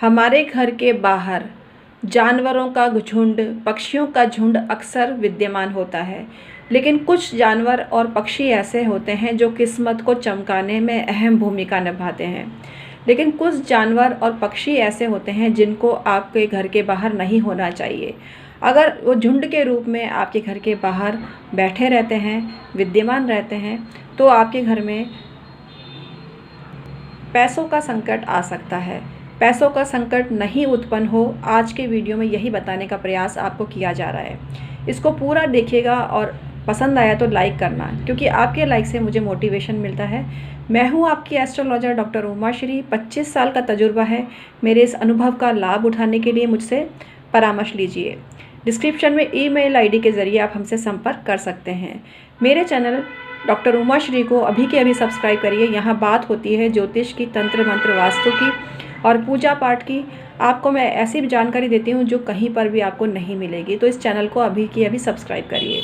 हमारे घर के बाहर जानवरों का झुंड, पक्षियों का झुंड अक्सर विद्यमान होता है, लेकिन कुछ जानवर और पक्षी ऐसे होते हैं जो किस्मत को चमकाने में अहम भूमिका निभाते हैं। लेकिन कुछ जानवर और पक्षी ऐसे होते हैं जिनको आपके घर के बाहर नहीं होना चाहिए। अगर वो झुंड के रूप में आपके घर के बाहर बैठे रहते हैं, विद्यमान रहते हैं, तो आपके घर में पैसों का संकट आ सकता है। पैसों का संकट नहीं उत्पन्न हो, आज के वीडियो में यही बताने का प्रयास आपको किया जा रहा है। इसको पूरा देखिएगा और पसंद आया तो लाइक करना, क्योंकि आपके लाइक से मुझे मोटिवेशन मिलता है। मैं हूं आपकी एस्ट्रोलॉजर डॉक्टर उमा श्री। 25 साल का तजुर्बा है। मेरे इस अनुभव का लाभ उठाने के लिए मुझसे परामर्श लीजिए। डिस्क्रिप्शन में ईमेल आईडी के ज़रिए आप हमसे संपर्क कर सकते हैं। मेरे चैनल डॉक्टर उमा श्री को अभी के अभी सब्सक्राइब करिए। यहाँ बात होती है ज्योतिष की, तंत्र मंत्र, वास्तु की और पूजा पाठ की। आपको मैं ऐसी भी जानकारी देती हूँ जो कहीं पर भी आपको नहीं मिलेगी, तो इस चैनल को अभी के अभी सब्सक्राइब करिए।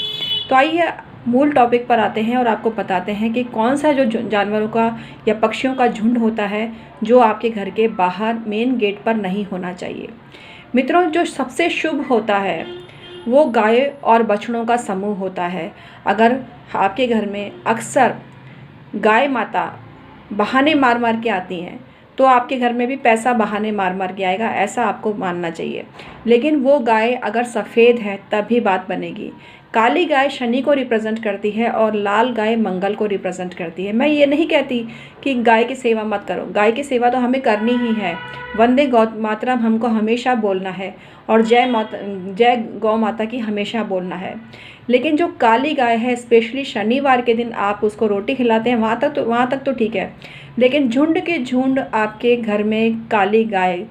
तो आइए मूल टॉपिक पर आते हैं और आपको बताते हैं कि कौन सा जो जानवरों का या पक्षियों का झुंड होता है जो आपके घर के बाहर मेन गेट पर नहीं होना चाहिए। मित्रों, जो सबसे शुभ होता है वो गाय और बछड़ों का समूह होता है। अगर आपके घर में अक्सर गाय माता बहाने मार मार के आती हैं, तो आपके घर में भी पैसा बहाने मार मार के आएगा, ऐसा आपको मानना चाहिए। लेकिन वो गाय अगर सफ़ेद है तभी बात बनेगी। काली गाय शनि को रिप्रेजेंट करती है और लाल गाय मंगल को रिप्रेजेंट करती है। मैं ये नहीं कहती कि गाय की सेवा मत करो, गाय की सेवा तो हमें करनी ही है। वंदे गौ मातरम हमको हमेशा बोलना है और जय गौ माता की हमेशा बोलना है। लेकिन जो काली गाय है, स्पेशली शनिवार के दिन आप उसको रोटी खिलाते हैं, वहाँ तक तो ठीक है। लेकिन झुंड के झुंड आपके घर में काली गाय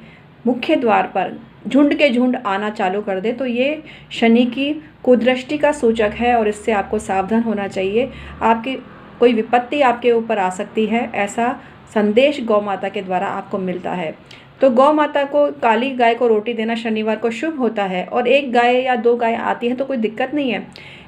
मुख्य द्वार पर झुंड के झुंड आना चालू कर दे, तो ये शनि की कुदृष्टि का सूचक है और इससे आपको सावधान होना चाहिए। आपकी कोई विपत्ति आपके ऊपर आ सकती है, ऐसा संदेश गौ माता के द्वारा आपको मिलता है। तो गौ माता को, काली गाय को रोटी देना शनिवार को शुभ होता है। और एक गाय या दो गाय आती है तो कोई दिक्कत नहीं है,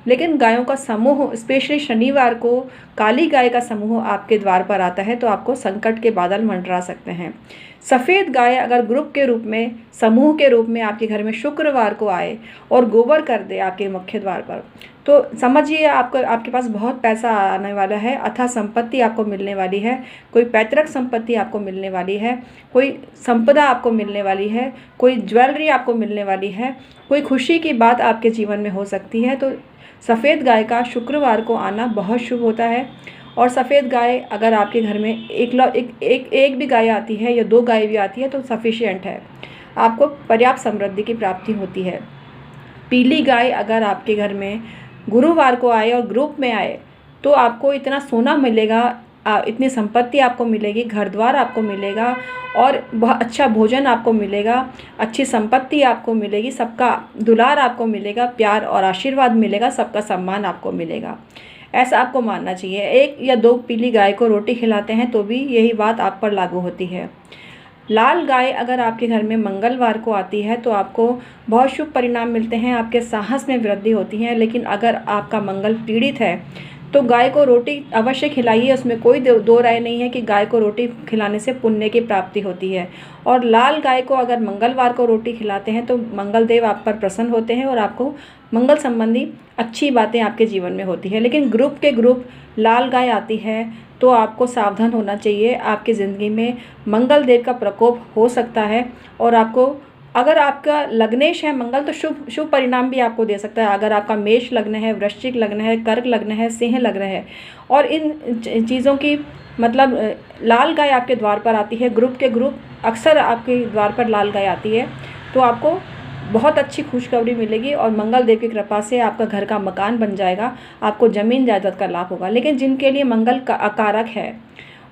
लेकिन गायों का समूह, स्पेशली शनिवार को काली गाय का समूह आपके द्वार पर आता है तो आपको संकट के बादल मंडरा सकते हैं। सफ़ेद गाय अगर ग्रुप के रूप में, समूह के रूप में आपके घर में शुक्रवार को आए और गोबर कर दे आपके मुख्य द्वार पर, तो समझिए आपके पास बहुत पैसा आने वाला है, अथाह संपत्ति आपको मिलने वाली है। कोई पैतृक संपत्ति आपको मिलने वाली है, कोई संपदा आपको मिलने वाली है, कोई ज्वेलरी आपको मिलने वाली है, कोई खुशी की बात आपके जीवन में हो सकती है। तो सफ़ेद गाय का शुक्रवार को आना बहुत शुभ होता है। और सफ़ेद गाय अगर आपके घर में एक भी गाय आती है या दो गाय भी आती है तो सफिशिएंट है, आपको पर्याप्त समृद्धि की प्राप्ति होती है। पीली गाय अगर आपके घर में गुरुवार को आए और ग्रुप में आए तो आपको इतना सोना मिलेगा, इतनी संपत्ति आपको मिलेगी, घर द्वार आपको मिलेगा और बहुत अच्छा भोजन आपको मिलेगा, अच्छी संपत्ति आपको मिलेगी, सबका दुलार आपको मिलेगा, प्यार और आशीर्वाद मिलेगा, सबका सम्मान आपको मिलेगा। ऐसा आपको मानना चाहिए। एक या दो पीली गाय को रोटी खिलाते हैं तो भी यही बात आप पर लागू होती है। लाल गाय अगर आपके घर में मंगलवार को आती है तो आपको बहुत शुभ परिणाम मिलते हैं, आपके साहस में वृद्धि होती है। लेकिन अगर आपका मंगल पीड़ित है तो गाय को रोटी अवश्य खिलाइए, उसमें कोई दो राय नहीं है कि गाय को रोटी खिलाने से पुण्य की प्राप्ति होती है। और लाल गाय को अगर मंगलवार को रोटी खिलाते हैं तो मंगल देव आप पर प्रसन्न होते हैं और आपको मंगल संबंधी अच्छी बातें आपके जीवन में होती है। लेकिन ग्रुप लाल गाय आती है तो आपको सावधान होना चाहिए, आपकी ज़िंदगी में मंगल देव का प्रकोप हो सकता है। और आपको, अगर आपका लग्नेश है मंगल, तो शुभ परिणाम भी आपको दे सकता है। अगर आपका मेष लग्न है, वृश्चिक लग्न है, कर्क लग्न है, सिंह लग्न है और इन चीज़ों की मतलब लाल गाय आपके द्वार पर आती है, ग्रुप अक्सर आपके द्वार पर लाल गाय आती है, तो आपको बहुत अच्छी खुशखबरी मिलेगी और मंगल देव की कृपा से आपका घर का मकान बन जाएगा, आपको ज़मीन जायदाद का लाभ होगा। लेकिन जिनके लिए मंगल का अकारक है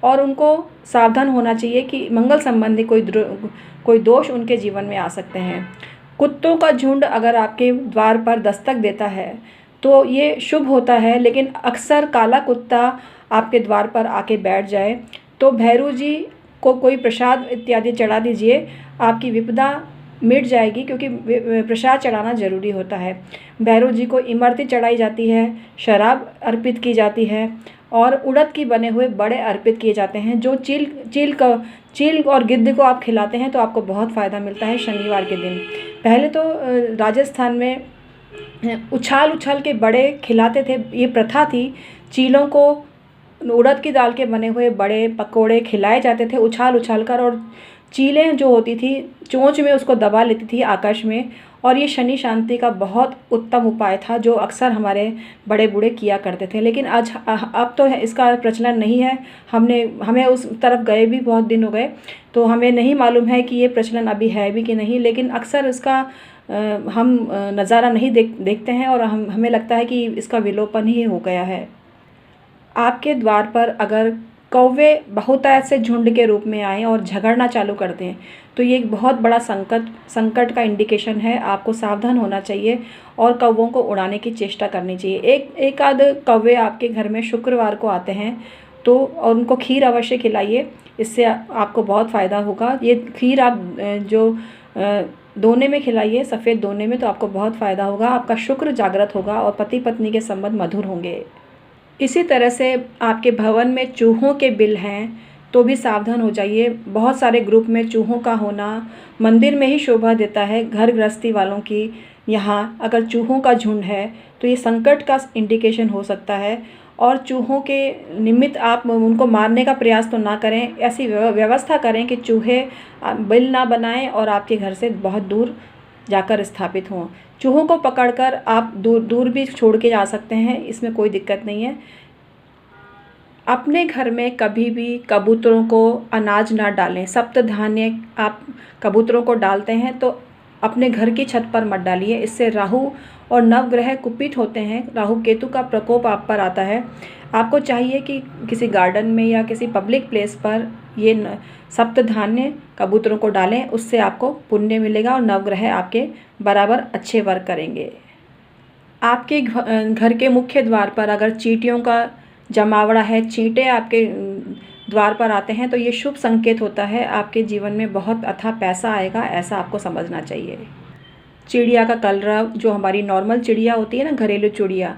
और उनको सावधान होना चाहिए कि मंगल संबंधी कोई दोष उनके जीवन में आ सकते हैं। कुत्तों का झुंड अगर आपके द्वार पर दस्तक देता है तो ये शुभ होता है, लेकिन अक्सर काला कुत्ता आपके द्वार पर आके बैठ जाए तो भैरू जी को कोई प्रसाद इत्यादि चढ़ा दीजिए, आपकी विपदा मिट जाएगी, क्योंकि प्रसाद चढ़ाना ज़रूरी होता है। भैरव जी को इमरती चढ़ाई जाती है, शराब अर्पित की जाती है और उड़द की बने हुए बड़े अर्पित किए जाते हैं। जो चील और गिद्ध को आप खिलाते हैं तो आपको बहुत फ़ायदा मिलता है शनिवार के दिन। पहले तो राजस्थान में उछाल के बड़े खिलाते थे, ये प्रथा थी। चीलों को उड़द की दाल के बने हुए बड़े पकोड़े खिलाए जाते थे उछाल कर, और चीलें जो होती थी चोंच में उसको दबा लेती थी आकाश में, और ये शनि शांति का बहुत उत्तम उपाय था जो अक्सर हमारे बड़े बूढ़े किया करते थे। लेकिन आज अब तो इसका प्रचलन नहीं है। हमें उस तरफ गए भी बहुत दिन हो गए, तो हमें नहीं मालूम है कि ये प्रचलन अभी है भी कि नहीं। लेकिन अक्सर इसका हम नज़ारा नहीं देखते हैं, और हमें लगता है कि इसका विलोपन ही हो गया है। आपके द्वार पर अगर कौवे बहुतायत से झुंड के रूप में आएँ और झगड़ना चालू कर दें तो ये एक बहुत बड़ा संकट का इंडिकेशन है। आपको सावधान होना चाहिए और कौवों को उड़ाने की चेष्टा करनी चाहिए। एक आध कौवे आपके घर में शुक्रवार को आते हैं तो और उनको खीर अवश्य खिलाइए, इससे आपको बहुत फ़ायदा होगा। ये खीर आप जो दोने में खिलाइए, सफ़ेद दोने में, तो आपको बहुत फ़ायदा होगा। आपका शुक्र जागृत होगा और पति पत्नी के संबंध मधुर होंगे। इसी तरह से आपके भवन में चूहों के बिल हैं तो भी सावधान हो जाइए। बहुत सारे ग्रुप में चूहों का होना मंदिर में ही शोभा देता है। घर गृहस्थी वालों की यहाँ अगर चूहों का झुंड है तो ये संकट का इंडिकेशन हो सकता है, और चूहों के निमित्त आप उनको मारने का प्रयास तो ना करें। ऐसी व्यवस्था करें कि चूहे बिल ना बनाएं और आपके घर से बहुत दूर जाकर स्थापित हों। चूहों को पकड़कर आप दूर भी छोड़ के जा सकते हैं, इसमें कोई दिक्कत नहीं है। अपने घर में कभी भी कबूतरों को अनाज ना डालें। सप्त धान्य आप कबूतरों को डालते हैं तो अपने घर की छत पर मत डालिए, इससे राहु और नवग्रह कुपित होते हैं। राहु केतु का प्रकोप आप पर आता है। आपको चाहिए कि किसी गार्डन में या किसी पब्लिक प्लेस पर ये सप्त धान्य कबूतरों को डालें, उससे आपको पुण्य मिलेगा और नवग्रह आपके बराबर अच्छे वर्क करेंगे। आपके घर के मुख्य द्वार पर अगर चींटियों का जमावड़ा है, चींटे आपके द्वार पर आते हैं तो ये शुभ संकेत होता है। आपके जीवन में बहुत अथाह पैसा आएगा, ऐसा आपको समझना चाहिए। चिड़िया का कलरव, जो हमारी नॉर्मल चिड़िया होती है ना, घरेलू चिड़िया,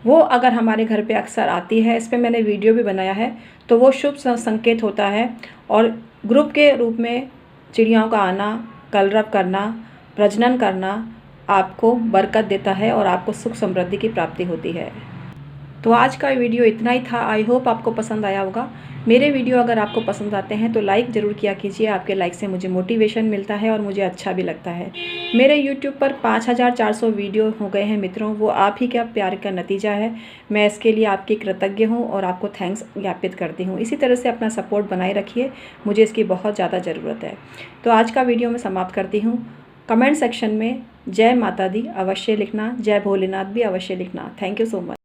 वो अगर हमारे घर पे अक्सर आती है, इस पर मैंने वीडियो भी बनाया है, तो वो शुभ संकेत होता है। और ग्रुप के रूप में चिड़ियाओं का आना, कलरव करना, प्रजनन करना आपको बरकत देता है और आपको सुख समृद्धि की प्राप्ति होती है। तो आज का वीडियो इतना ही था। आई होप आपको पसंद आया होगा। मेरे वीडियो अगर आपको पसंद आते हैं तो लाइक ज़रूर किया कीजिए। आपके लाइक से मुझे मोटिवेशन मिलता है और मुझे अच्छा भी लगता है। मेरे YouTube पर 5400 वीडियो हो गए हैं मित्रों, वो आप ही का प्यार का नतीजा है। मैं इसके लिए आपकी कृतज्ञ हूँ और आपको थैंक्स ज्ञापित करती हूँ। इसी तरह से अपना सपोर्ट बनाए रखिए, मुझे इसकी बहुत ज़्यादा ज़रूरत है। तो आज का वीडियो मैं समाप्त करती हूँ। कमेंट सेक्शन में जय माता दी अवश्य लिखना, जय भोलेनाथ भी अवश्य लिखना। Thank you so much.